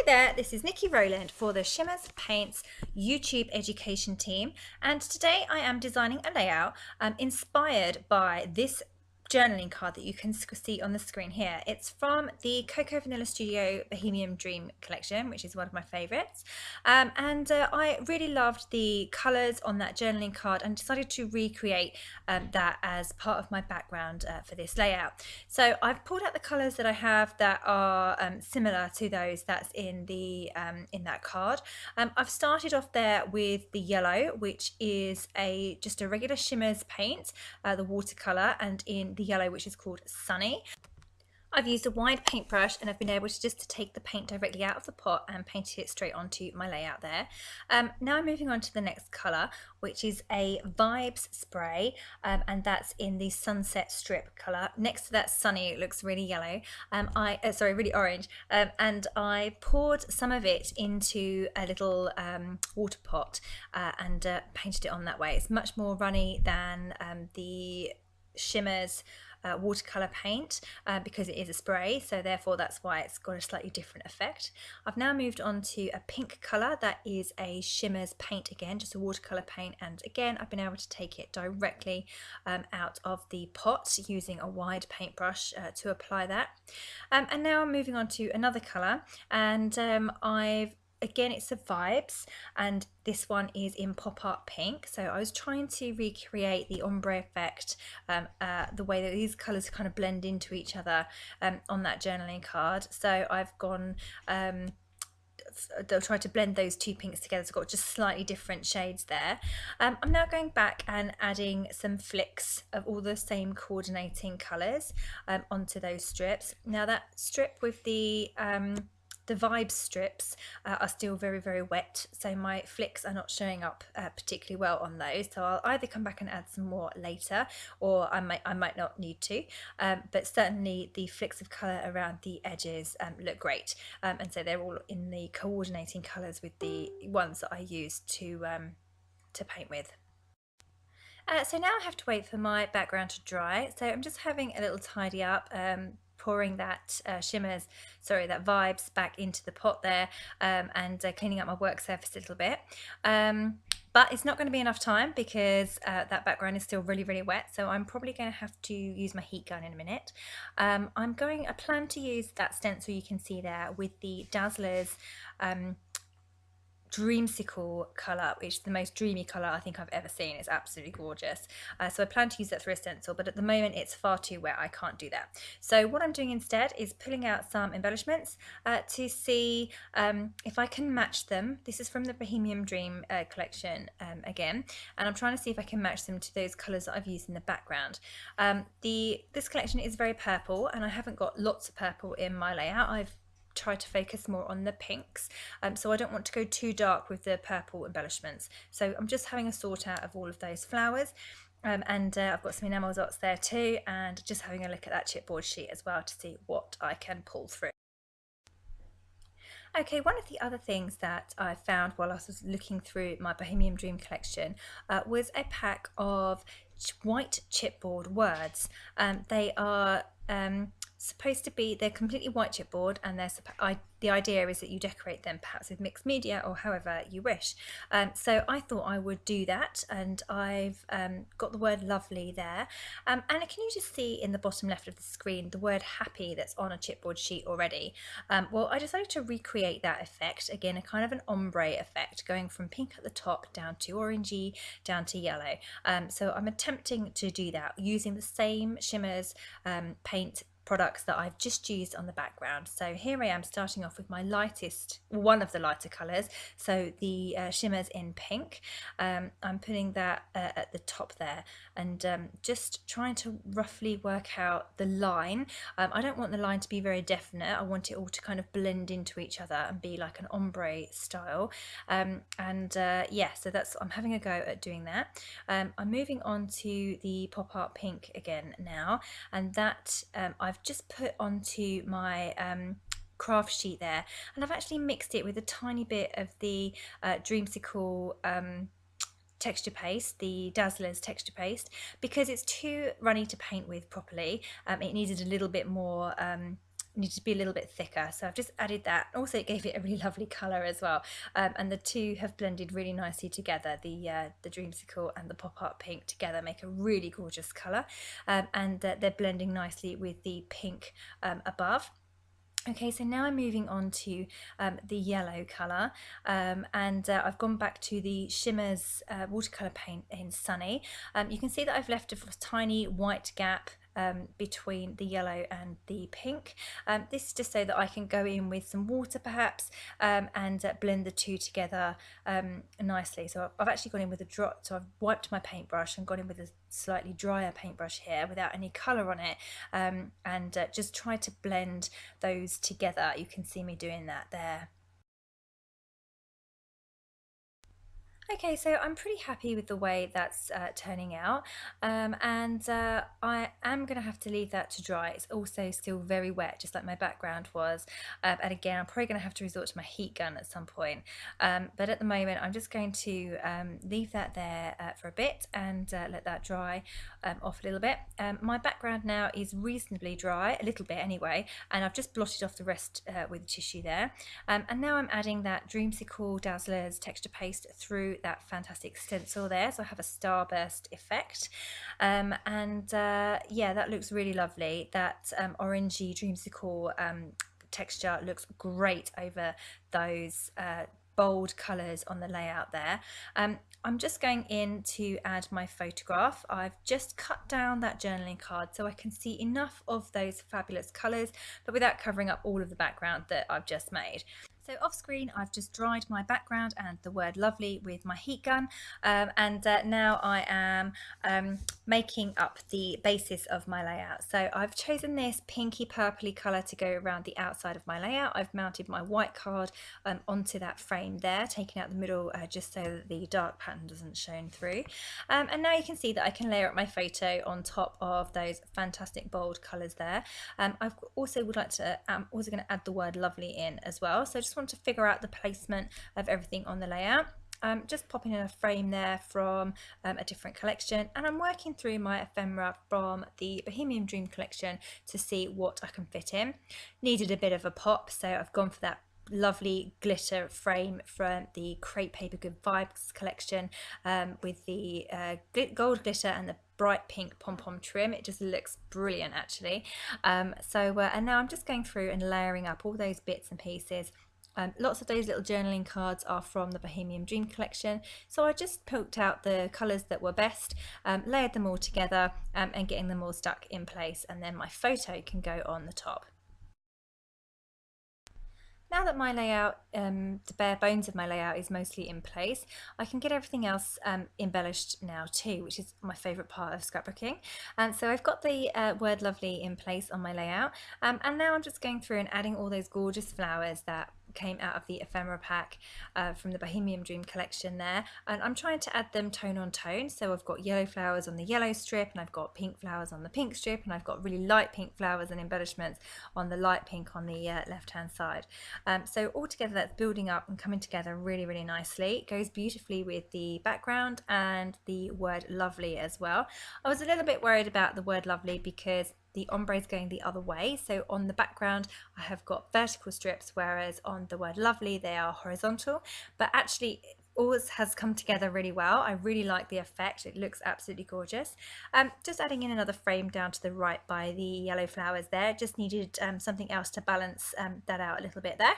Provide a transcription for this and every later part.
Hi there, this is Niki Rowland for the Shimmerz YouTube Education team, and today I am designing a layout inspired by this journaling card that you can see on the screen here. It's from the Coco Vanilla Studio Bohemian Dream collection, which is one of my favourites, I really loved the colours on that journaling card and decided to recreate that as part of my background for this layout. So I've pulled out the colours that I have that are similar to those that's in the in that card. I've started off there with the yellow, which is just a regular Shimmerz paint, the watercolour, and in the yellow, which is called Sunny. I've used a wide paintbrush and I've been able to just take the paint directly out of the pot and painted it straight onto my layout there. Now I'm moving on to the next colour, which is a Vibes spray, and that's in the Sunset Strip colour. Next to that Sunny, it looks really yellow, really orange, and I poured some of it into a little water pot and painted it on that way. It's much more runny than the Shimmerz watercolor paint because it is a spray, so therefore that's why it's got a slightly different effect. I've now moved on to a pink color that is a Shimmerz paint, again just a watercolor paint, and again I've been able to take it directly out of the pot using a wide paintbrush to apply that. And now I'm moving on to another color, and again, it's a Vibes, and this one is in pop art pink. So I was trying to recreate the ombre effect, the way that these colours kind of blend into each other on that journaling card. So I've gone, they'll try to blend those two pinks together. So I've got just slightly different shades there. I'm now going back and adding some flicks of all the same coordinating colours onto those strips. Now that strip with the Vibes strips are still very, very wet, so my flicks are not showing up particularly well on those. So I'll either come back and add some more later, or I might not need to. But certainly the flicks of colour around the edges look great, and so they're all in the coordinating colours with the ones that I used to paint with. So now I have to wait for my background to dry. So I'm just having a little tidy up. Pouring that that Vibes back into the pot there, and cleaning up my work surface a little bit. But it's not going to be enough time because that background is still really, really wet. So I'm probably going to have to use my heat gun in a minute. I plan to use that stencil you can see there with the Dazzlers dreamsicle colour, which is the most dreamy colour I think I've ever seen. It's absolutely gorgeous. So I plan to use that through a stencil, but at the moment it's far too wet. I can't do that. So what I'm doing instead is pulling out some embellishments to see if I can match them. This is from the Bohemian Dream collection again, and I'm trying to see if I can match them to those colours that I've used in the background. This collection is very purple, and I haven't got lots of purple in my layout. I've try to focus more on the pinks, so I don't want to go too dark with the purple embellishments. So I'm just having a sort out of all of those flowers, and I've got some enamel dots there too, and just having a look at that chipboard sheet as well to see what I can pull through. Okay, one of the other things that I found while I was looking through my Bohemian Dream collection was a pack of white chipboard words. They are supposed to be, they're completely white chipboard, and the idea is that you decorate them perhaps with mixed media or however you wish. So I thought I would do that, and I've got the word lovely there, and can you just see in the bottom left of the screen the word happy that's on a chipboard sheet already? Well, I decided to recreate that effect, again a kind of an ombre effect, going from pink at the top down to orangey down to yellow. So I'm attempting to do that using the same Shimmerz paint products that I've just used on the background. So here I am starting off with my one of the lighter colours, so the Shimmerz in pink. I'm putting that at the top there, and just trying to roughly work out the line. I don't want the line to be very definite. I want it all to kind of blend into each other and be like an ombre style. Yeah, so I'm having a go at doing that. I'm moving on to the pop art pink again now, and that I've just put onto my craft sheet there, and I've actually mixed it with a tiny bit of the dreamsicle texture paste, the Dazzlers texture paste, because it's too runny to paint with properly. It needed a little bit more needed to be a little bit thicker, so I've just added that. Also, it gave it a really lovely colour as well, and the two have blended really nicely together. The dreamsicle and the pop art pink together make a really gorgeous colour, and they're blending nicely with the pink above. Okay, so now I'm moving on to the yellow colour, and I've gone back to the Shimmerz watercolour paint in Sunny. You can see that I've left a tiny white gap between the yellow and the pink. This is just so that I can go in with some water perhaps, and blend the two together nicely. So I've actually gone in with a drop, so I've wiped my paintbrush and gone in with a slightly drier paintbrush here without any colour on it, and just try to blend those together. You can see me doing that there. Okay, so I'm pretty happy with the way that's turning out, and I am going to have to leave that to dry. It's also still very wet, just like my background was, and again I'm probably going to have to resort to my heat gun at some point, but at the moment I'm just going to leave that there for a bit and let that dry off a little bit. My background now is reasonably dry, a little bit anyway, and I've just blotted off the rest with tissue there, and now I'm adding that Dreamsicle Dazzlers texture paste through that fantastic stencil there, so I have a starburst effect, and yeah, that looks really lovely. That orangey dreamsicle texture looks great over those bold colours on the layout there. I'm just going in to add my photograph. I've just cut down that journaling card so I can see enough of those fabulous colours, but without covering up all of the background that I've just made. So off screen I've just dried my background and the word lovely with my heat gun, and now I am making up the basis of my layout. So I've chosen this pinky purpley colour to go around the outside of my layout. I've mounted my white card onto that frame there, taking out the middle just so that the dark pattern doesn't shine through, and now you can see that I can layer up my photo on top of those fantastic bold colours there. I've also would like to also going to add the word lovely in as well, so I just want to figure out the placement of everything on the layout. Just popping in a frame there from a different collection, and I'm working through my ephemera from the Bohemian Dream collection to see what I can fit in. Needed a bit of a pop, so I've gone for that lovely glitter frame from the Crepe Paper Good Vibes collection, with the gold glitter and the bright pink pom-pom trim. It just looks brilliant actually. And now I'm just going through and layering up all those bits and pieces. Lots of those little journaling cards are from the Bohemian Dream collection, so I just poked out the colours that were best, layered them all together, and getting them all stuck in place, and then my photo can go on the top. Now that my layout, the bare bones of my layout is mostly in place, I can get everything else embellished now too, which is my favourite part of scrapbooking. And so I've got the word lovely in place on my layout, and now I'm just going through and adding all those gorgeous flowers that came out of the ephemera pack from the Bohemian Dream collection there, and I'm trying to add them tone on tone. So I've got yellow flowers on the yellow strip, and I've got pink flowers on the pink strip, and I've got really light pink flowers and embellishments on the light pink on the left hand side. So all together that's building up and coming together really, really nicely. It goes beautifully with the background and the word lovely as well. I was a little bit worried about the word lovely because the ombre is going the other way, so on the background I have got vertical strips, whereas on the word lovely they are horizontal, but actually all has come together really well. I really like the effect, it looks absolutely gorgeous. Just adding in another frame down to the right by the yellow flowers there, just needed something else to balance that out a little bit there.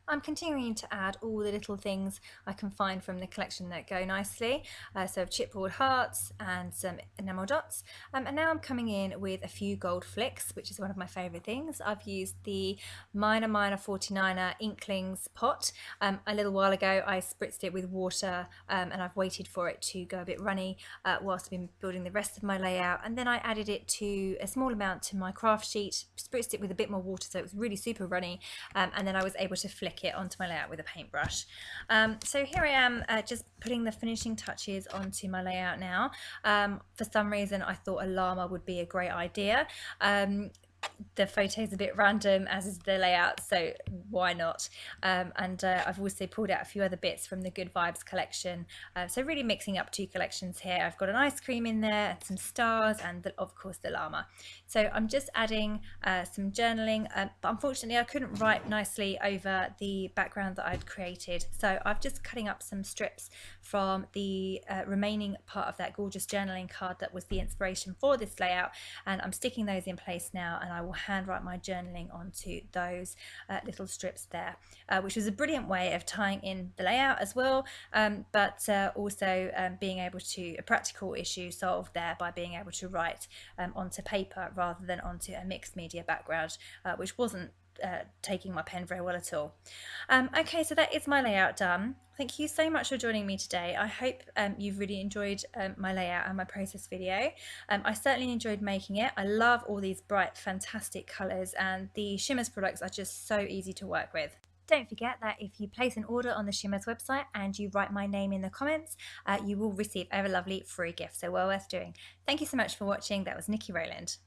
I'm continuing to add all the little things I can find from the collection that go nicely. So chipboard hearts and some enamel dots. And now I'm coming in with a few gold flicks, which is one of my favourite things. I've used the Minor 49er Inklings pot. A little while ago I spritzed it with water, and I've waited for it to go a bit runny whilst I've been building the rest of my layout, and then I added it to a small amount to my craft sheet, spritzed it with a bit more water so it was really super runny, and then I was able to flick it onto my layout with a paintbrush. So here I am just putting the finishing touches onto my layout now. For some reason I thought a llama would be a great idea. the photos a bit random, as is the layout, so why not? I've also pulled out a few other bits from the Good Vibes collection, so really mixing up two collections here. I've got an ice cream in there, some stars, and of course the llama. So I'm just adding some journaling, but unfortunately I couldn't write nicely over the background that I'd created, so I've just cutting up some strips from the remaining part of that gorgeous journaling card that was the inspiration for this layout, and I'm sticking those in place now, and I will handwrite my journaling onto those little strips there, which was a brilliant way of tying in the layout as well, but also being able to, a practical issue solved there by being able to write onto paper rather than onto a mixed media background, which wasn't taking my pen very well at all. Okay, so that is my layout done. Thank you so much for joining me today. I hope you've really enjoyed my layout and my process video. I certainly enjoyed making it. I love all these bright, fantastic colours, and the Shimmerz products are just so easy to work with. Don't forget that if you place an order on the Shimmerz website and you write my name in the comments, you will receive a lovely free gift, so well worth doing. Thank you so much for watching. That was Niki Rowland.